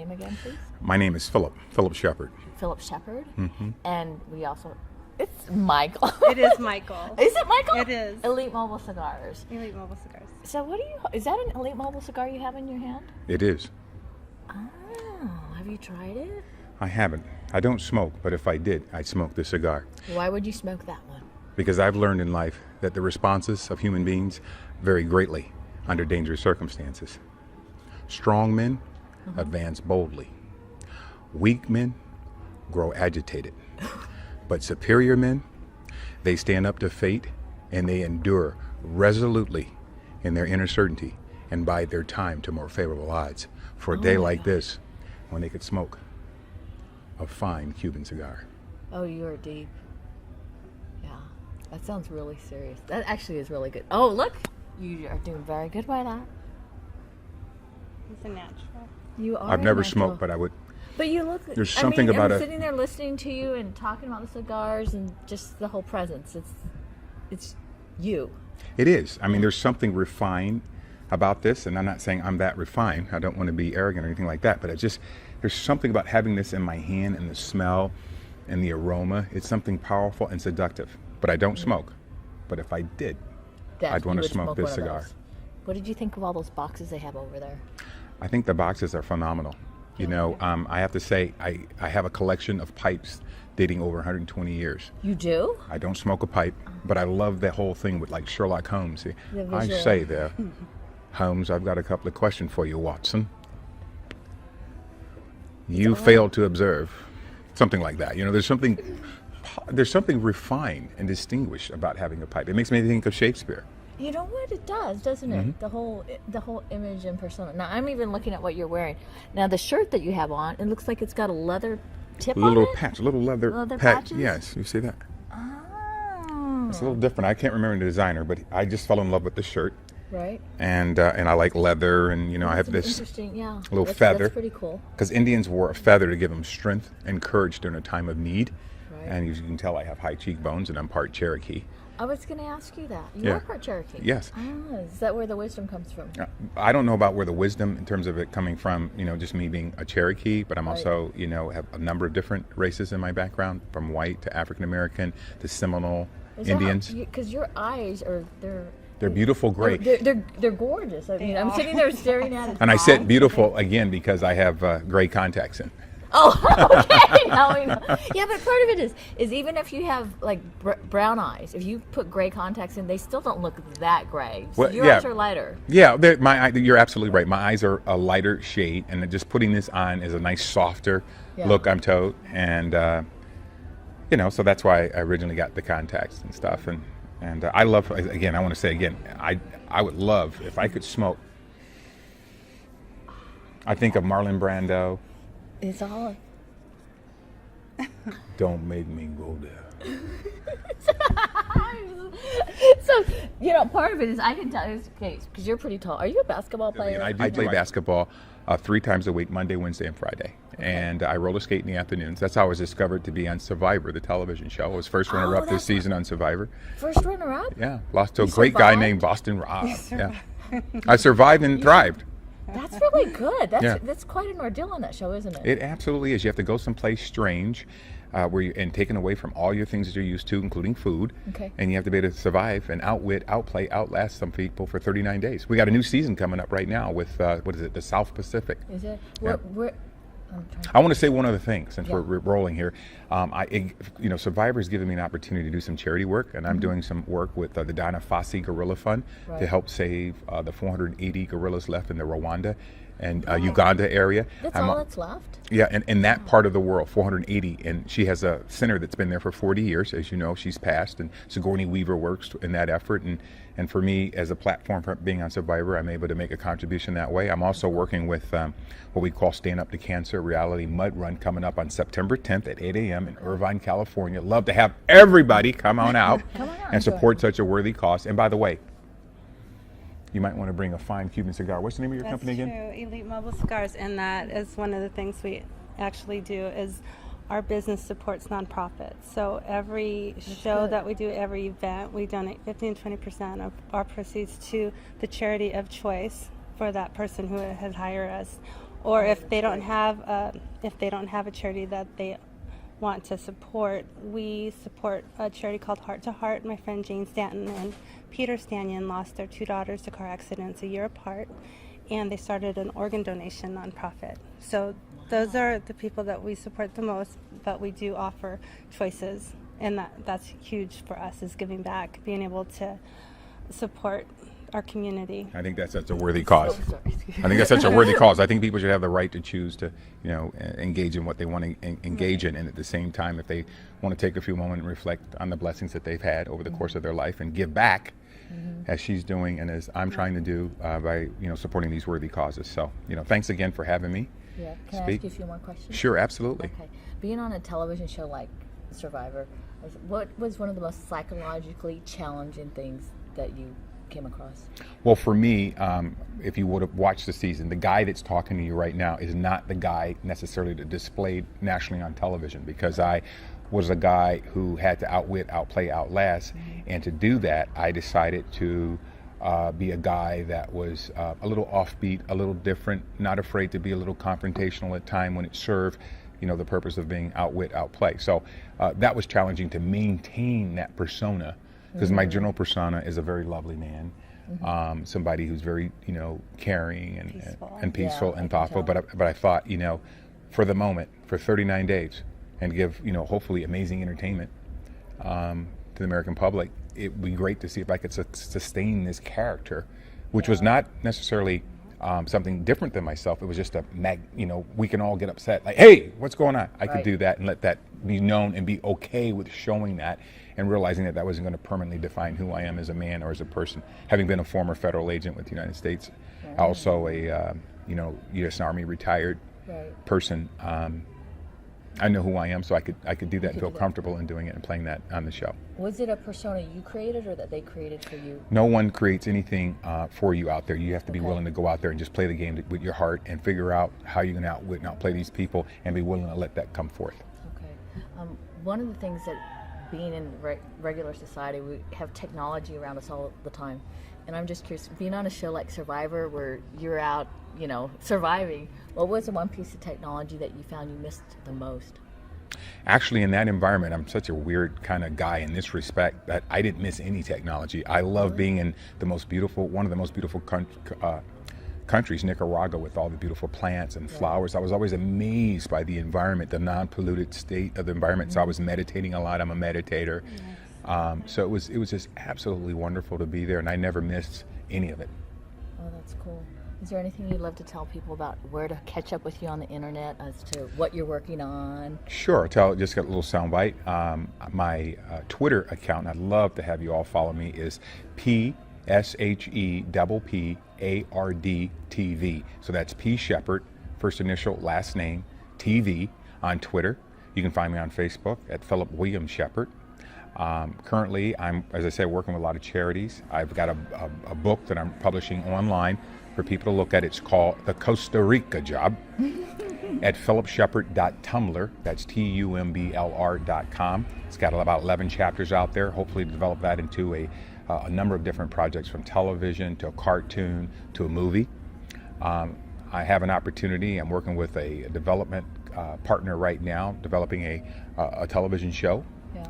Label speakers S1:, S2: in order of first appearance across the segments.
S1: Name again, please?
S2: My name is Phillip Sheppard.
S1: Phillip Sheppard.
S2: Mm-hmm.
S1: And we also, it's Michael.
S3: It is Michael.
S1: Is it Michael?
S3: It is.
S1: Elite Mobile Cigars.
S3: Elite Mobile Cigars.
S1: So is that an Elite Mobile cigar you have in your hand?
S2: It is.
S1: Oh, have you tried it?
S2: I haven't. I don't smoke, but if I did, I'd smoke this cigar.
S1: Why would you smoke that one?
S2: Because I've learned in life that the responses of human beings vary greatly under dangerous circumstances. Strong men advance boldly. Weak men grow agitated. But superior men, they stand up to fate and they endure resolutely in their inner certainty and bide their time to more favorable odds for a day like this when they could smoke a fine Cuban cigar.
S1: Oh, you are deep. Yeah, that sounds really serious. That actually is really good. Oh, look, you are doing very good by that.
S3: He's a natural.
S1: You are.
S2: I've never smoked, but I would.
S1: But you look.
S2: There's something about
S1: I'm
S2: it.
S1: sitting there listening to you and talking about the cigars and just the whole presence. It's you.
S2: It is. I mean, there's something refined about this, and I'm not saying I'm that refined. I don't want to be arrogant or anything like that, but there's something about having this in my hand and the smell and the aroma. It's something powerful and seductive. But I don't smoke. But if I did, I'd want to smoke this cigar.
S1: What did you think of all those boxes they have over there?
S2: I think the boxes are phenomenal. You know, I have to say, I have a collection of pipes dating over 120 years.
S1: You do?
S2: I don't smoke a pipe, but I love the whole thing with like Sherlock Holmes. See, I
S1: visual.
S2: say there, Holmes, I've got a couple of questions for you, Watson. You failed to observe. Something like that. You know, there's something refined and distinguished about having a pipe. It makes me think of Shakespeare.
S1: You know what it does, doesn't it? The whole image and persona. Now I'm even looking at what you're wearing. Now the shirt that you have on, it looks like it's got a leather tip on
S2: Little
S1: it.
S2: patch, little leather patch.
S1: patches?
S2: Yes, you see that?
S1: Oh.
S2: It's a little different. I can't remember the designer, but I just fell in love with the shirt.
S1: Right.
S2: And I like leather, and you know, I have
S1: That's
S2: this
S1: interesting, yeah.
S2: little
S1: That's
S2: feather.
S1: pretty cool.
S2: Because Indians wore a feather to give them strength and courage during a time of need.
S1: Right.
S2: And as you can tell, I have high cheekbones, and I'm part Cherokee.
S1: I was going to ask you that. You
S2: Yeah.
S1: are part Cherokee.
S2: Yes.
S1: Ah, is that where the wisdom comes from?
S2: I don't know about where the wisdom, in terms of it coming from, you know, just me being a Cherokee, but I'm also, you know, have a number of different races in my background, from white to African American to Seminole Indians.
S1: Because your eyes are
S2: They're beautiful gray.
S1: They're gorgeous. I mean, I'm sitting there staring at it.
S2: And I said beautiful again because I have gray contacts in.
S1: Oh, okay. Now we know. Yeah, but part of it is even if you have like brown eyes, if you put gray contacts in, they still don't look that gray. So
S2: Well,
S1: your
S2: yeah.
S1: eyes are lighter.
S2: Yeah, you're absolutely right. My eyes are a lighter shade, and just putting this on is a nice softer look, I'm told. And, you know, so that's why I originally got the contacts and stuff. And I love, again, I want to say again, I would love if I could smoke. I think of Marlon Brando.
S1: It's all.
S2: Don't make me go there.
S1: So, you know, part of it is I can tell it's okay because you're pretty tall. Are you a basketball player?
S2: I do play basketball 3 times a week, Monday, Wednesday, and Friday. And I roller skate in the afternoons. That's how I was discovered to be on Survivor, the television show. I was first runner-up this season on Survivor.
S1: First runner-up?
S2: Yeah, lost to a great guy named Boston Rob. Yeah, I survived and thrived.
S1: That's really good.
S2: Yeah.
S1: That's quite an ordeal on that show, isn't it?
S2: It absolutely is. You have to go someplace strange, and taken away from all your things that you're used to, including food.
S1: Okay.
S2: And you have to be able to survive and outwit, outplay, outlast some people for 39 days. We got a new season coming up right now with what is it? The South Pacific.
S1: Is it?
S2: Yeah.
S1: I
S2: I want to say one other thing since we're rolling here. You know, Survivor has given me an opportunity to do some charity work, and I'm doing some work with the Dana Fossey Gorilla Fund to help save the 480 gorillas left in the Rwanda and Uganda area.
S1: That's all that's left?
S2: Yeah, and in that part of the world, 480. And she has a center that's been there for 40 years. As you know, she's passed, and Sigourney Weaver works in that effort. And for me, as a platform for being on Survivor, I'm able to make a contribution that way. I'm also working with what we call Stand Up to Cancer Reality Mud Run coming up on September 10th at 8 a.m. in Irvine, California. Love to have everybody come on out and support such a worthy cause. And by the way, you might want to bring a fine Cuban cigar. What's the name of your company again?
S3: That's true, Elite Mobile Cigars, and that is one of the things we actually do is our business supports nonprofits. So every show that we do, every event, we donate 15 to 20% of our proceeds to the charity of choice for that person who had hired us, or if they don't have a charity that they want to support, we support a charity called Heart to Heart. My friend Jane Stanton and Peter Stanton lost their two daughters to car accidents a year apart, and they started an organ donation nonprofit. So those are the people that we support the most, but we do offer choices, and that's huge for us, is giving back, being able to support our community.
S2: I think that's such a worthy cause. I think that's such a worthy cause. I think people should have the right to choose to, engage in what they want to engage in, and at the same time, if they want to take a few moments and reflect on the blessings that they've had over the course of their life and give back, as she's doing and as I'm trying to do by supporting these worthy causes. So thanks again for having me.
S1: Yeah. Can I ask you a few more questions?
S2: Sure, absolutely.
S1: Okay. Being on a television show like Survivor, what was one of the most psychologically challenging things that you came across?
S2: Well, for me, if you would have watched the season, the guy that's talking to you right now is not the guy necessarily that displayed nationally on television, because I was a guy who had to outwit, outplay, outlast, and to do that, I decided to be a guy that was a little offbeat, a little different, not afraid to be a little confrontational at time when it served the purpose of being outwit, outplay. So that was challenging to maintain that persona, because my general persona is a very lovely man, somebody who's very caring and peaceful and thoughtful. But I thought for the moment, for 39 days, and give hopefully amazing entertainment to the American public, it would be great to see if I could sustain this character, which was not necessarily something different than myself. It was just we can all get upset, like, hey, what's going on? I could do that and let that be known and be okay with showing that, and realizing that wasn't going to permanently define who I am as a man or as a person. Having been a former federal agent with the United States, also a U.S. Army retired person, I know who I am, so I could do that and feel comfortable in doing it and playing that on the show.
S1: Was it a persona you created or that they created for you?
S2: No one creates anything for you out there. You have to be willing to go out there and just play the game with your heart and figure out how you're going to outwit and outplay these people, and be willing to let that come forth.
S1: Okay. One of the things that being in regular society, we have technology around us all the time. And I'm just curious, being on a show like Survivor where you're out, surviving, what was the one piece of technology that you found you missed the most?
S2: Actually, in that environment, I'm such a weird kind of guy in this respect that I didn't miss any technology. I love being in one of the most beautiful countries, Nicaragua, with all the beautiful plants and flowers. I was always amazed by the environment, the non-polluted state of the environment. So I was meditating a lot. I'm a meditator. So it was just absolutely wonderful to be there, and I never missed any of it.
S1: Oh, that's cool. Is there anything you'd love to tell people about where to catch up with you on the internet as to what you're working on?
S2: Sure. Just got a little soundbite. My Twitter account, and I'd love to have you all follow me, is PSHEPPARD TV. So that's P Sheppard, first initial, last name, TV on Twitter. You can find me on Facebook at Phillip William Sheppard. Currently, I'm, as I said, working with a lot of charities. I've got a book that I'm publishing online for people to look at. It's called The Costa Rica Job at phillipsheppard.tumblr. That's TUMBLR.com. It's got about 11 chapters out there. Hopefully develop that into a number of different projects, from television to a cartoon to a movie. I have an opportunity. I'm working with a development partner right now, developing a television show.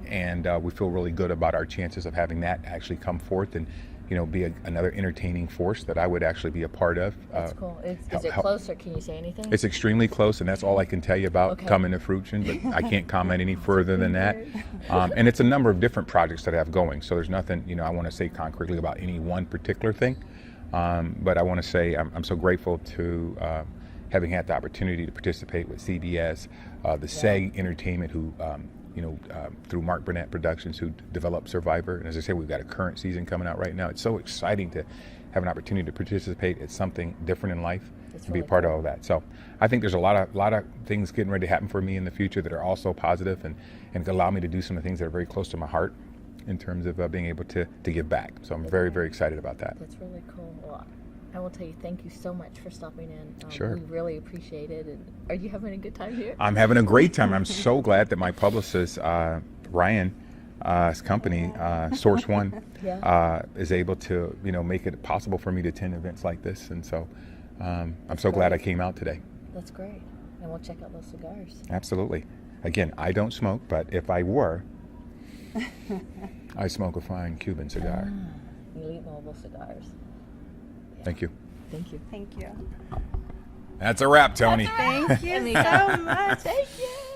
S2: And we feel really good about our chances of having that actually come forth and be another entertaining force that I would actually be a part of.
S1: That's cool. Is it close, or can you say anything?
S2: It's extremely close, and that's all I can tell you about coming to fruition, but I can't comment any further than that. And it's a number of different projects that I have going, so there's nothing I want to say concretely about any one particular thing. But I want to say I'm so grateful to having had the opportunity to participate with CBS, the SEG Entertainment, who through Mark Burnett Productions, who developed Survivor. And as I say, we've got a current season coming out right now. It's so exciting to have an opportunity to participate at something different in life and be a part of all that. So I think there's a lot of things getting ready to happen for me in the future that are also positive and allow me to do some of the things that are very close to my heart in terms of being able to give back. So I'm very, very excited about that.
S1: That's really cool. Well, I will tell you, thank you so much for stopping in.
S2: Sure.
S1: We really appreciate it. And are you having a good time here?
S2: I'm having a great time. I'm so glad that my publicist, Ryan's company, Source One, is able to, make it possible for me to attend events like this. And so I'm so glad I came out today.
S1: That's great. And we'll check out those cigars.
S2: Absolutely. Again, I don't smoke, but if I were, I smoke a fine Cuban cigar.
S1: Elite Mobile Cigars. Yeah.
S2: Thank you.
S1: Thank you.
S3: Thank you.
S2: That's a wrap, Tony.
S3: Thank you so much.
S1: Thank you.